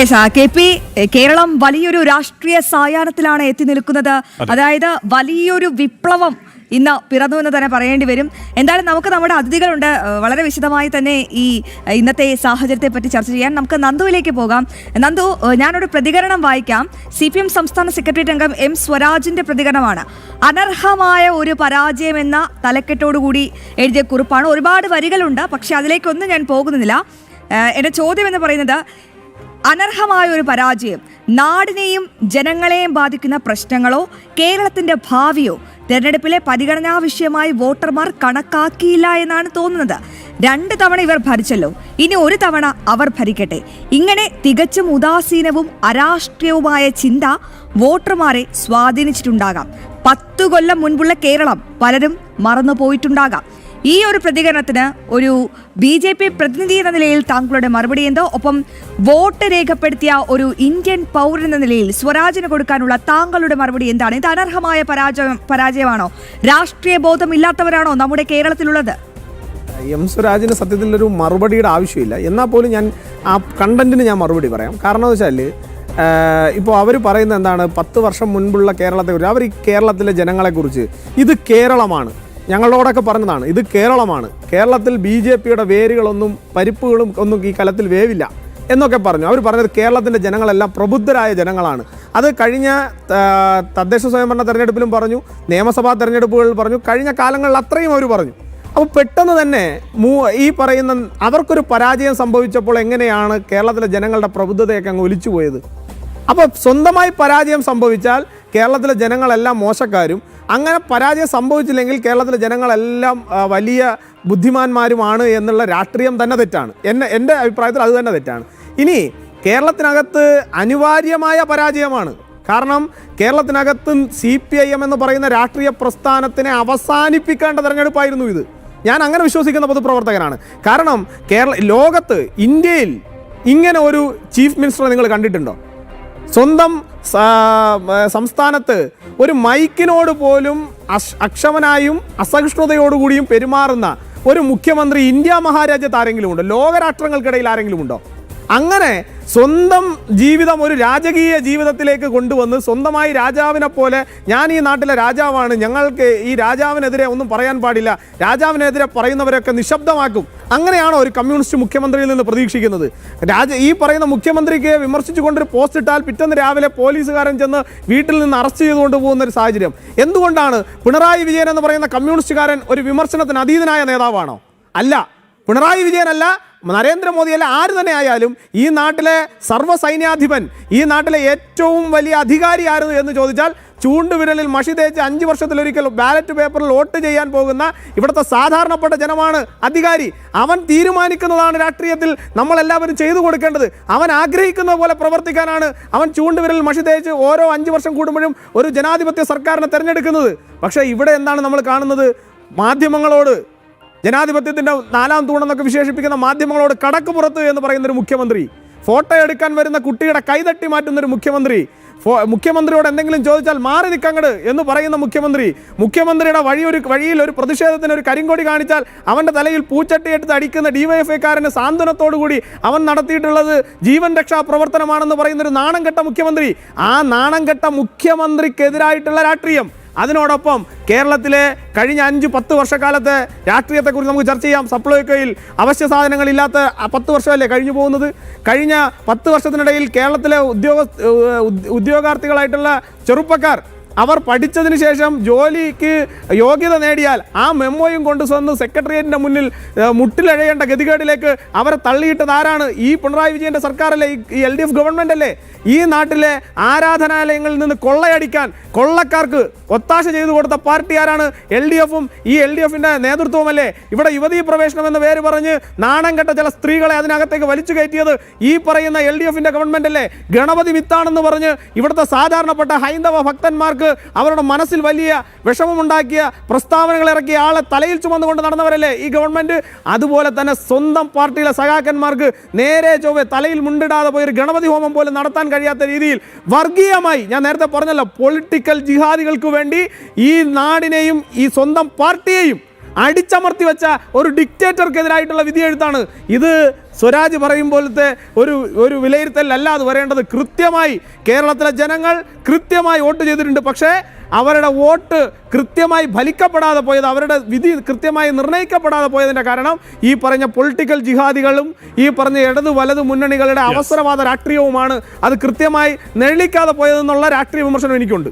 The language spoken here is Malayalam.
KP കേരളം വലിയൊരു രാഷ്ട്രീയ സായാഹ്നത്തിലാണ് എത്തി നിൽക്കുന്നത്. അതായത് വലിയൊരു വിപ്ലവം ഇന്ന് പിറന്നു എന്ന് തന്നെ പറയേണ്ടി വരും. എന്തായാലും നമുക്ക് നമ്മുടെ അതിഥികളുണ്ട്. വളരെ വിശദമായി തന്നെ ഈ ഇന്നത്തെ സാഹചര്യത്തെ പറ്റി ചർച്ച ചെയ്യാൻ നമുക്ക് നന്ദുവിലേക്ക് പോകാം. നന്ദു, ഞാനൊരു പ്രതികരണം വായിക്കാം. CPM സംസ്ഥാന സെക്രട്ടേറിയറ്റ് അംഗം M സ്വരാജിന്റെ പ്രതികരണമാണ്. അനർഹമായ ഒരു പരാജയം എന്ന തലക്കെട്ടോടുകൂടി എഴുതിയ കുറിപ്പാണ്. ഒരുപാട് വരികളുണ്ട്, പക്ഷെ അതിലേക്കൊന്നും ഞാൻ പോകുന്നില്ല. എൻ്റെ ചോദ്യം എന്ന് പറയുന്നത്, അനർഹമായ ഒരു പരാജയം നാടിനെയും ജനങ്ങളെയും ബാധിക്കുന്ന പ്രശ്നങ്ങളോ കേരളത്തിന്റെ ഭാവിയോ തെരഞ്ഞെടുപ്പിലെ പരിഗണനാ വിഷയമായി വോട്ടർമാർ കണക്കാക്കിയില്ല എന്നാണ് തോന്നുന്നത്. 2 തവണ ഇവർ ഭരിച്ചല്ലോ, ഇനി ഒരു തവണ അവർ ഭരിക്കട്ടെ. ഇങ്ങനെ തികച്ചും ഉദാസീനവും അരാഷ്ട്രീയവുമായ ചിന്ത വോട്ടർമാരെ സ്വാധീനിച്ചിട്ടുണ്ടാകാം. 10 കൊല്ലം മുൻപുള്ള കേരളം പലരും മറന്നുപോയിട്ടുണ്ടാകാം. ഈ ഒരു പ്രതികരണത്തിന് ഒരു BJP പ്രതിനിധി എന്ന നിലയിൽ താങ്കളുടെ മറുപടി എന്തോ, ഒപ്പം വോട്ട് രേഖപ്പെടുത്തിയ ഒരു ഇന്ത്യൻ പൗരൻ എന്ന നിലയിൽ സ്വരാജിന് കൊടുക്കാനുള്ള താങ്കളുടെ മറുപടി എന്താണ്? ഇത് അനർഹമായ പരാജയമാണോ? രാഷ്ട്രീയ ബോധം ഇല്ലാത്തവരാണോ നമ്മുടെ കേരളത്തിലുള്ളത്? M സ്വരാജിന് സത്യത്തിൽ ഒരു മറുപടിയുടെ ആവശ്യമില്ല. എന്നാൽ പോലും ഞാൻ ആ കണ്ടന്റിന് ഞാൻ മറുപടി പറയാം. കാരണം എന്ന് വെച്ചാൽ ഇപ്പോൾ അവർ പറയുന്നത് എന്താണ്, 10 വർഷം മുൻപുള്ള കേരളത്തെക്കുറിച്ച്. അവർ ഈ കേരളത്തിലെ ജനങ്ങളെക്കുറിച്ച് ഇത് കേരളമാണ്, ഞങ്ങളോടൊക്കെ പറഞ്ഞതാണ്, ഇത് കേരളമാണ്, കേരളത്തിൽ BJPയുടെ വേരുകളൊന്നും പരിപ്പുകളും ഒന്നും ഈ കലത്തിൽ വേവില്ല എന്നൊക്കെ പറഞ്ഞു. അവർ പറഞ്ഞത് കേരളത്തിൻ്റെ ജനങ്ങളെല്ലാം പ്രബുദ്ധരായ ജനങ്ങളാണ്. അത് കഴിഞ്ഞ തദ്ദേശ സ്വയംഭരണ തെരഞ്ഞെടുപ്പിലും പറഞ്ഞു, നിയമസഭാ തെരഞ്ഞെടുപ്പുകളിൽ പറഞ്ഞു, കഴിഞ്ഞ കാലങ്ങളിൽ അത്രയും അവർ പറഞ്ഞു. അപ്പോൾ പെട്ടെന്ന് തന്നെ ഈ പറയുന്ന അവർക്കൊരു പരാജയം സംഭവിച്ചപ്പോൾ എങ്ങനെയാണ് കേരളത്തിലെ ജനങ്ങളുടെ പ്രബുദ്ധതയൊക്കെ അങ്ങ് ഒലിച്ചു പോയത്? അപ്പോൾ സ്വന്തമായി പരാജയം സംഭവിച്ചാൽ കേരളത്തിലെ ജനങ്ങളെല്ലാം മോശക്കാരും, അങ്ങനെ പരാജയം സംഭവിച്ചില്ലെങ്കിൽ കേരളത്തിലെ ജനങ്ങളെല്ലാം വലിയ ബുദ്ധിമാന്മാരുമാണ് എന്നുള്ള രാഷ്ട്രീയം തന്നെ തെറ്റാണ്. എൻ്റെ അഭിപ്രായത്തിൽ അത് തന്നെ തെറ്റാണ്. ഇനി കേരളത്തിനകത്ത് അനിവാര്യമായ പരാജയമാണ്. കാരണം കേരളത്തിനകത്ത് CPIM എന്ന് പറയുന്ന രാഷ്ട്രീയ പ്രസ്ഥാനത്തിനെ അവസാനിപ്പിക്കേണ്ട തെരഞ്ഞെടുപ്പായിരുന്നു ഇത്. ഞാൻ അങ്ങനെ വിശ്വസിക്കുന്ന പൊതുപ്രവർത്തകനാണ്. കാരണം ലോകത്ത്, ഇന്ത്യയിൽ ഇങ്ങനെ ഒരു ചീഫ് മിനിസ്റ്ററെ നിങ്ങൾ കണ്ടിട്ടുണ്ടോ? സ്വന്തം സംസ്ഥാനത്ത് ഒരു മൈക്കിനോട് പോലും അക്ഷമനായും അസഹിഷ്ണുതയോടുകൂടിയും പെരുമാറുന്ന ഒരു മുഖ്യമന്ത്രി ഇന്ത്യ മഹാരാജ്യത്ത് ആരെങ്കിലും ഉണ്ടോ? ലോകരാഷ്ട്രങ്ങൾക്കിടയിൽ ആരെങ്കിലും ഉണ്ടോ? അങ്ങനെ സ്വന്തം ജീവിതം ഒരു രാജകീയ ജീവിതത്തിലേക്ക് കൊണ്ടുവന്ന് സ്വന്തമായി രാജാവിനെ പോലെ, ഞാൻ ഈ നാട്ടിലെ രാജാവാണ്, ഞങ്ങൾക്ക് ഈ രാജാവിനെതിരെ ഒന്നും പറയാൻ പാടില്ല, രാജാവിനെതിരെ പറയുന്നവരൊക്കെ നിശബ്ദമാക്കും, അങ്ങനെയാണോ ഒരു കമ്മ്യൂണിസ്റ്റ് മുഖ്യമന്ത്രിയിൽ നിന്ന് പ്രതീക്ഷിക്കുന്നത്? ഈ പറയുന്ന മുഖ്യമന്ത്രിക്ക് വിമർശിച്ചുകൊണ്ടൊരു പോസ്റ്റ് ഇട്ടാൽ പിറ്റേന്ന് രാവിലെ പോലീസുകാരൻ ചെന്ന് വീട്ടിൽ നിന്ന് അറസ്റ്റ് ചെയ്തുകൊണ്ട് പോകുന്ന ഒരു സാഹചര്യം. എന്തുകൊണ്ടാണ്? പിണറായി വിജയൻ എന്ന് പറയുന്ന കമ്മ്യൂണിസ്റ്റുകാരൻ ഒരു വിമർശനത്തിന് അതീതനായ നേതാവാണോ? അല്ല. പിണറായി വിജയനല്ല, നരേന്ദ്രമോദിയല്ല, ആര് തന്നെ ആയാലും ഈ നാട്ടിലെ സർവ്വസൈന്യാധിപൻ, ഈ നാട്ടിലെ ഏറ്റവും വലിയ അധികാരി ആര് എന്ന് ചോദിച്ചാൽ ചൂണ്ടുവിരലിൽ മഷി തേച്ച് 5 വർഷത്തിലൊരിക്കൽ ബാലറ്റ് പേപ്പറിൽ വോട്ട് ചെയ്യാൻ പോകുന്ന ഇവിടുത്തെ സാധാരണപ്പെട്ട ജനമാണ് അധികാരി. അവൻ തീരുമാനിക്കുന്നതാണ് രാഷ്ട്രീയത്തിൽ നമ്മളെല്ലാവരും ചെയ്തു കൊടുക്കേണ്ടത്. അവൻ ആഗ്രഹിക്കുന്ന പോലെ പ്രവർത്തിക്കാനാണ് അവൻ ചൂണ്ടുവിരലിൽ മഷി തേച്ച് ഓരോ 5 വർഷം കൂടുമ്പോഴും ഒരു ജനാധിപത്യ സർക്കാരിനെ തിരഞ്ഞെടുക്കുന്നത്. പക്ഷേ ഇവിടെ എന്താണ് നമ്മൾ കാണുന്നത്? മാധ്യമങ്ങളോട്, ജനാധിപത്യത്തിൻ്റെ 4ാം തൂണെന്നൊക്കെ വിശേഷിപ്പിക്കുന്ന മാധ്യമങ്ങളോട് കടക്ക് പുറത്ത് എന്ന് പറയുന്നൊരു മുഖ്യമന്ത്രി, ഫോട്ടോ എടുക്കാൻ വരുന്ന കുട്ടിയുടെ കൈതട്ടി മാറ്റുന്നൊരു മുഖ്യമന്ത്രി, മുഖ്യമന്ത്രിയോട് എന്തെങ്കിലും ചോദിച്ചാൽ മാറി നിൽക്കങ്ങട് എന്ന് പറയുന്ന മുഖ്യമന്ത്രിയുടെ വഴിയിൽ ഒരു പ്രതിഷേധത്തിന് ഒരു കരിങ്കൊടി കാണിച്ചാൽ അവൻ്റെ തലയിൽ പൂച്ചട്ടി എടുത്ത് അടിക്കുന്ന DYFIക്കാരന് സാന്ത്വനത്തോടുകൂടി അവൻ നടത്തിയിട്ടുള്ളത് ജീവൻ രക്ഷാ പ്രവർത്തനമാണെന്ന് പറയുന്നൊരു നാണം കെട്ട മുഖ്യമന്ത്രി. ആ നാണം കെട്ട മുഖ്യമന്ത്രിക്കെതിരായിട്ടുള്ള രാഷ്ട്രീയം, അതിനോടൊപ്പം കേരളത്തിലെ കഴിഞ്ഞ 5-10 വർഷക്കാലത്തെ രാഷ്ട്രീയത്തെക്കുറിച്ച് നമുക്ക് ചർച്ച ചെയ്യാം. സപ്ലൈകോയിൽ അവശ്യ സാധനങ്ങളില്ലാത്ത 10 വർഷമല്ലേ കഴിഞ്ഞു പോകുന്നത്? കഴിഞ്ഞ 10 വർഷത്തിനിടയിൽ കേരളത്തിലെ ഉദ്യോഗാർത്ഥികളായിട്ടുള്ള ചെറുപ്പക്കാർ, അവർ പഠിച്ചതിന് ശേഷം ജോലിക്ക് യോഗ്യത നേടിയാൽ ആ മെമ്മോയും കൊണ്ടുവന്ന് സെക്രട്ടേറിയറ്റിൻ്റെ മുന്നിൽ മുട്ടിലഴയേണ്ട ഗതികേടിലേക്ക് അവരെ തള്ളിയിട്ടത് ആരാണ്? ഈ പിണറായി വിജയൻ്റെ സർക്കാരല്ലേ, ഈ LDF ഗവൺമെൻറ് അല്ലേ? ഈ നാട്ടിലെ ആരാധനാലയങ്ങളിൽ നിന്ന് കൊള്ളയടിക്കാൻ കൊള്ളക്കാർക്ക് ഒത്താശ ചെയ്തു കൊടുത്ത പാർട്ടി ആരാണ്? LDFും ഈ LDFിൻ്റെ നേതൃത്വമല്ലേ? ഇവിടെ യുവതീ പ്രവേശനം എന്ന പേര് പറഞ്ഞ് നാണം കെട്ട ചില സ്ത്രീകളെ അതിനകത്തേക്ക് വലിച്ചു കയറ്റിയത് ഈ പറയുന്ന LDFിൻ്റെ ഗവൺമെൻറ് അല്ലേ? ഗണപതി മിത്താണെന്ന് പറഞ്ഞ് ഇവിടുത്തെ സാധാരണപ്പെട്ട ഹൈന്ദവ ഭക്തന്മാർക്ക് അവരുടെ മനസ്സിൽ വലിയ വിഷമമുണ്ടാക്കിയ പ്രസ്താവനകൾ ഇറക്കിയ ആളെ തലയിൽ ചുമന്നുകൊണ്ട് നടന്നവരല്ലേ ഈ ഗവൺമെൻറ്? അതുപോലെ തന്നെ സ്വന്തം പാർട്ടിയിലെ സഖാക്കന്മാർക്ക് നേരെ ചൊവ്വെ തലയിൽ മുണ്ടിടാതെ പോയൊരു ഗണപതി ഹോമം പോലും നടത്താൻ കഴിയാത്ത രീതിയിൽ വർഗീയമായി, ഞാൻ നേരത്തെ പറഞ്ഞല്ലോ, പൊളിറ്റിക്കൽ ജിഹാദികൾക്ക് വേണ്ടി ഈ നാടിനെയും ഈ സ്വന്തം പാർട്ടിയെയും അടിച്ചമർത്തി വെച്ച ഒരു ഡിക്റ്റേറ്റർക്കെതിരായിട്ടുള്ള വിധിയെഴുത്താണ് ഇത്. സ്വരാജ് പറയുമ്പോഴത്തെ ഒരു വിലയിരുത്തലല്ല അത് വരേണ്ടത്. കൃത്യമായി കേരളത്തിലെ ജനങ്ങൾ കൃത്യമായി വോട്ട് ചെയ്തിട്ടുണ്ട്. പക്ഷേ അവരുടെ വോട്ട് കൃത്യമായി ഫലിക്കപ്പെടാതെ പോയത്, അവരുടെ വിധി കൃത്യമായി നിർണ്ണയിക്കപ്പെടാതെ പോയതിൻ്റെ കാരണം ഈ പറഞ്ഞ പൊളിറ്റിക്കൽ ജിഹാദികളും ഈ പറഞ്ഞ ഇടതു വലതു മുന്നണികളുടെ അവസരവാദ രാഷ്ട്രീയവുമാണ് അത് കൃത്യമായി നെള്ളിക്കാതെ പോയതെന്നുള്ള രാഷ്ട്രീയ വിമർശനം എനിക്കുണ്ട്.